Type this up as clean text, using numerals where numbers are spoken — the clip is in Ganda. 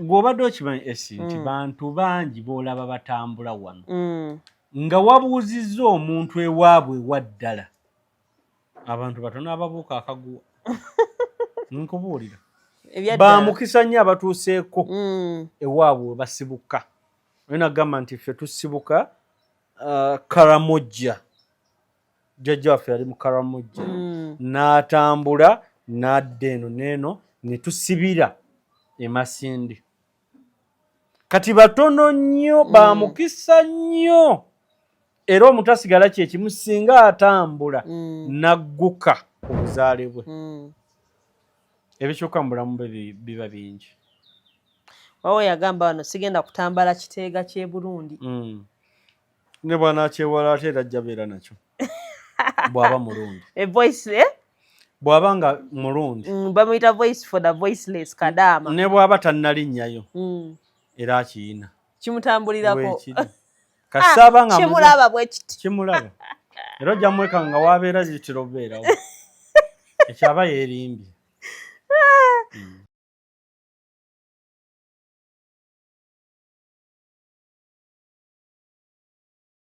Gw'obadde okimanyi nti bantu bangi b'olaba batambula wano nga wabuuzizza omuntu ewaabwe ewa ddala abantu batono ababuuka akaguwa nkubuulira bamukisa nnyo abatuuseeko ewaabwe basibuka nagamba nti ffe tusibuka Karamoja jjajja waffe yali mu Karamoja n'atambula n'adda eno n'eno ne tusibira e Masindi kati batono nnyo bamukisa nnyo era omuntu asigala kyekimu singa atambula nagguka ku buzaale bwe ebikyuka mu bulamu bwe biba bingi. Wawe yagamba wano sigenda kutambala kiteega ky'e Burundi ne bw'anakyewala ate era ajja beera nakyo bw'aba mulungi bw'aba nga mulungi bamuyita voice for the voiceless Kadaama ne bw'aba tannalinnyayo era akiyina kimutambulirako kasaba nga kimulaba bwe kiti kimulaba era ojja mweka nga wabeera zitira obeerawo ekyaba yeerimbye